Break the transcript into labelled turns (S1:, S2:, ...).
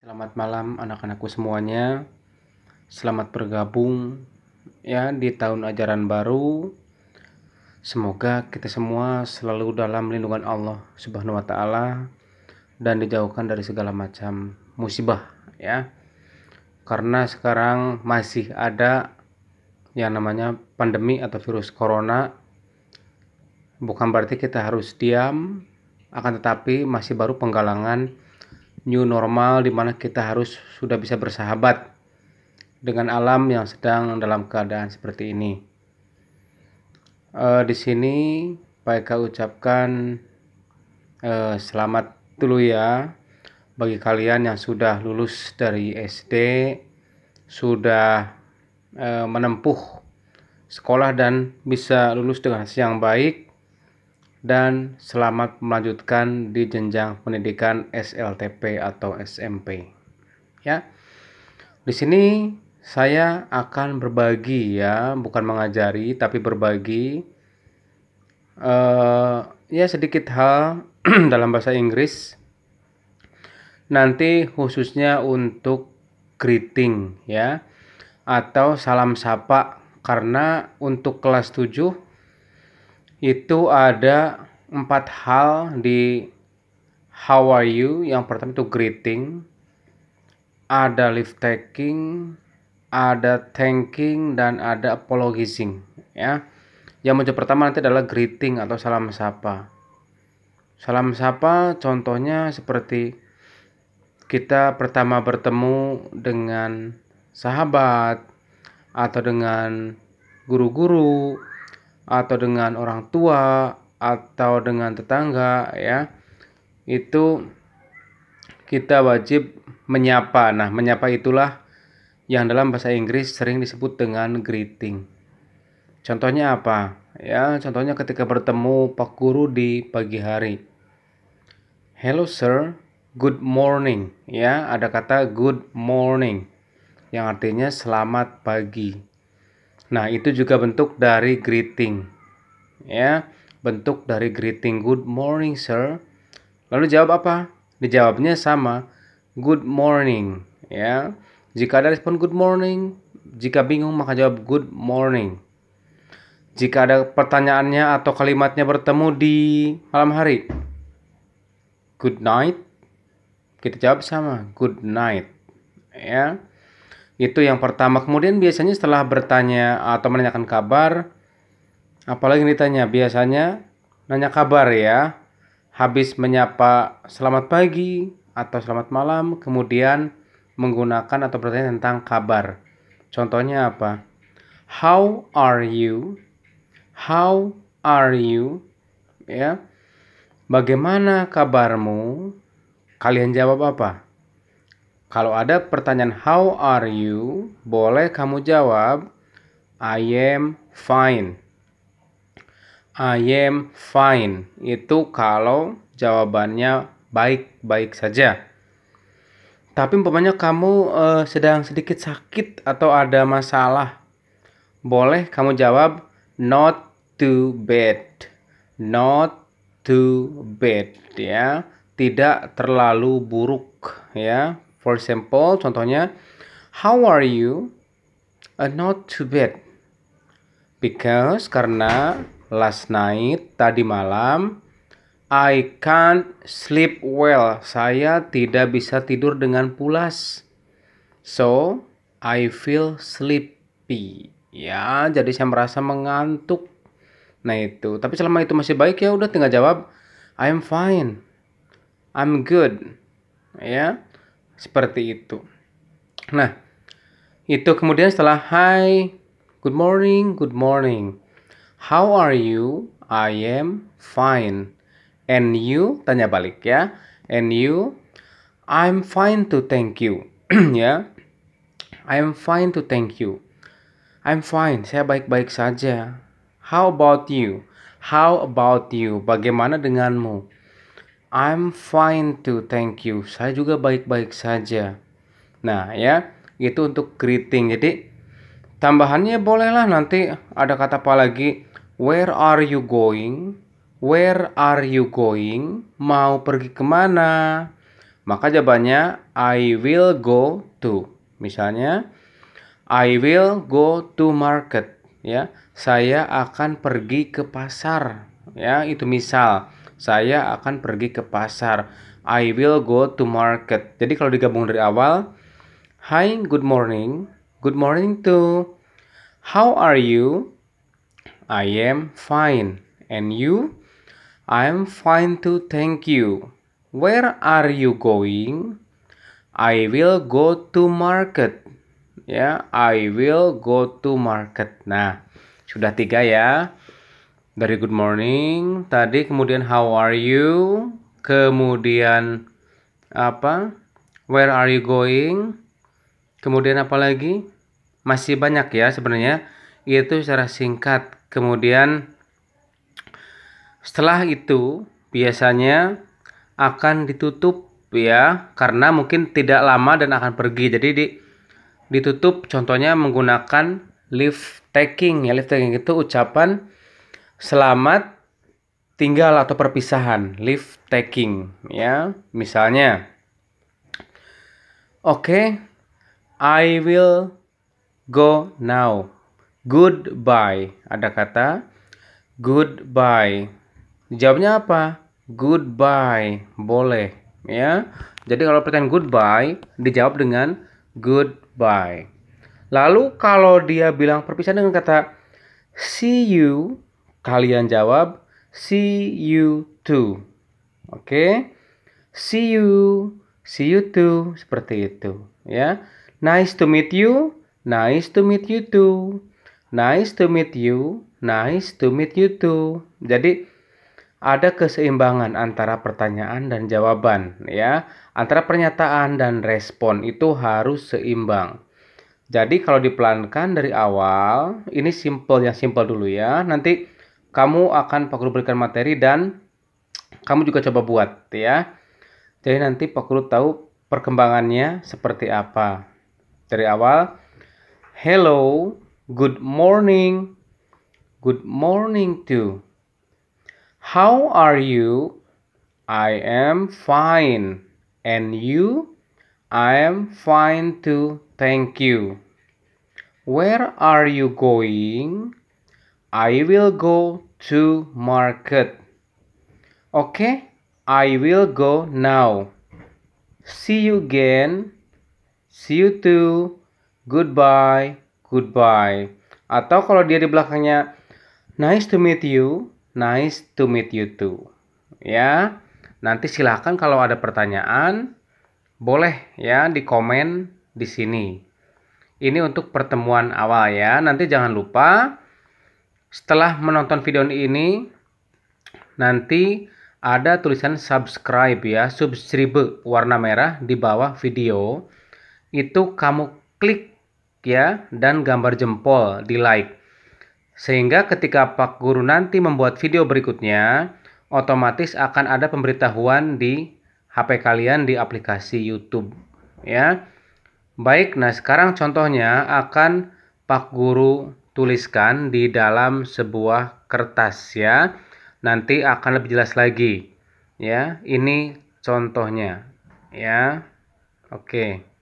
S1: Selamat malam anak-anakku semuanya. Selamat bergabung ya di tahun ajaran baru. Semoga kita semua selalu dalam lindungan Allah Subhanahu wa taala dan dijauhkan dari segala macam musibah ya. Karena sekarang masih ada yang namanya pandemi atau virus corona. Bukan berarti kita harus diam, akan tetapi masih baru penggalangan new normal di mana kita harus sudah bisa bersahabat dengan alam yang sedang dalam keadaan seperti ini. Di sini Pak Eka ucapkan selamat dulu ya bagi kalian yang sudah lulus dari SD, sudah menempuh sekolah dan bisa lulus dengan hasil yang baik, dan selamat melanjutkan di jenjang pendidikan SLTP atau SMP. Ya. Di sini saya akan berbagi ya, bukan mengajari tapi berbagi ya sedikit hal dalam bahasa Inggris. Nanti khususnya untuk greeting ya atau salam sapa, karena untuk kelas 7 itu ada 4 hal di how are you. Yang pertama itu greeting, ada lift taking, ada thanking, dan ada apologizing ya. Yang muncul pertama nanti adalah greeting atau salam sapa. Salam sapa contohnya seperti kita pertama bertemu dengan sahabat atau dengan guru-guru atau dengan orang tua atau dengan tetangga ya. Itu kita wajib menyapa. Nah, menyapa itulah yang dalam bahasa Inggris sering disebut dengan greeting. Contohnya apa? Ya, contohnya ketika bertemu Pak Guru di pagi hari. Hello sir, good morning. Ya, ada kata good morning yang artinya selamat pagi. Nah, itu juga bentuk dari greeting. Ya, bentuk dari greeting, good morning sir. Lalu jawab apa? Dijawabnya sama, good morning ya. Jika ada respon good morning, jika bingung maka jawab good morning. Jika ada pertanyaannya atau kalimatnya bertemu di malam hari, good night, kita jawab sama, good night ya. Itu yang pertama. Kemudian biasanya setelah bertanya atau menanyakan kabar, apalagi ditanya, biasanya nanya kabar ya. Habis menyapa selamat pagi atau selamat malam, kemudian menggunakan atau bertanya tentang kabar. Contohnya apa? How are you? How are you? Ya. Bagaimana kabarmu? Kalian jawab apa? Kalau ada pertanyaan how are you, boleh kamu jawab I am fine. I am fine. Itu kalau jawabannya baik-baik saja. Tapi umpamanya kamu sedang sedikit sakit atau ada masalah, boleh kamu jawab not too bad. Not too bad ya. Tidak terlalu buruk ya. For example, contohnya, how are you? Not too bad. Because karena last night, tadi malam, I can't sleep well. Saya tidak bisa tidur dengan pulas. So, I feel sleepy. Ya, jadi saya merasa mengantuk. Nah itu. Tapi selama itu masih baik ya udah tinggal jawab I'm fine. I'm good. Ya. Seperti itu. Nah, itu kemudian setelah hi, good morning, good morning. How are you? I am fine. And you? Tanya balik ya. And you? I'm fine to thank you. Ya. I'm fine to thank you. I'm fine, saya baik-baik saja. How about you? How about you? Bagaimana denganmu? I'm fine to thank you. Saya juga baik-baik saja. Nah ya, itu untuk greeting. Jadi tambahannya bolehlah nanti ada kata apa lagi. Where are you going? Where are you going? Mau pergi kemana? Maka jawabannya I will go to. Misalnya I will go to market, ya. Saya akan pergi ke pasar, ya. Itu misal, saya akan pergi ke pasar. I will go to market. Jadi kalau digabung dari awal, hi, good morning. Good morning to. How are you? I am fine. And you? I am fine too, thank you. Where are you going? I will go to market. Ya, I will go to market. Nah, sudah 3 ya. Dari good morning tadi, kemudian how are you? Kemudian apa? Where are you going? Kemudian apa lagi? Masih banyak ya sebenarnya. Itu secara singkat. Kemudian setelah itu biasanya akan ditutup ya, karena mungkin tidak lama dan akan pergi. Jadi ditutup contohnya menggunakan leave taking ya. Leave taking itu ucapan selamat tinggal atau perpisahan, leave taking ya. Misalnya, okay, I will go now. Goodbye. Ada kata goodbye. Jawabnya apa? Goodbye. Boleh ya. Jadi kalau pertanyaan goodbye dijawab dengan goodbye. Lalu kalau dia bilang perpisahan dengan kata see you, kalian jawab see you too. Oke. See you too, seperti itu ya. Nice to meet you, nice to meet you too. Nice to meet you, nice to meet you too. Jadi ada keseimbangan antara pertanyaan dan jawaban ya. Antara pernyataan dan respon itu harus seimbang. Jadi kalau dipelankan dari awal, ini yang simple dulu ya. Nanti kamu akan Pak Guru berikan materi dan kamu juga coba buat ya. Jadi nanti Pak Guru tahu perkembangannya seperti apa. Dari awal, hello, good morning too. How are you? I am fine. And you? I am fine too, thank you. Where are you going? I will go to market. Okay, I will go now. See you again. See you too. Goodbye. Goodbye. Atau kalau dia di belakangnya nice to meet you. Nice to meet you too. Ya. Nanti silahkan kalau ada pertanyaan boleh ya di komen di sini. Ini untuk pertemuan awal ya. Nanti jangan lupa setelah menonton video ini nanti ada tulisan subscribe ya, subscribe warna merah di bawah video. Itu kamu klik ya dan gambar jempol di like. Sehingga ketika Pak Guru nanti membuat video berikutnya, otomatis akan ada pemberitahuan di HP kalian di aplikasi YouTube ya. Baik, nah sekarang contohnya akan Pak Guru tuliskan di dalam sebuah kertas ya. Nanti akan lebih jelas lagi ya. Ini contohnya ya. Oke.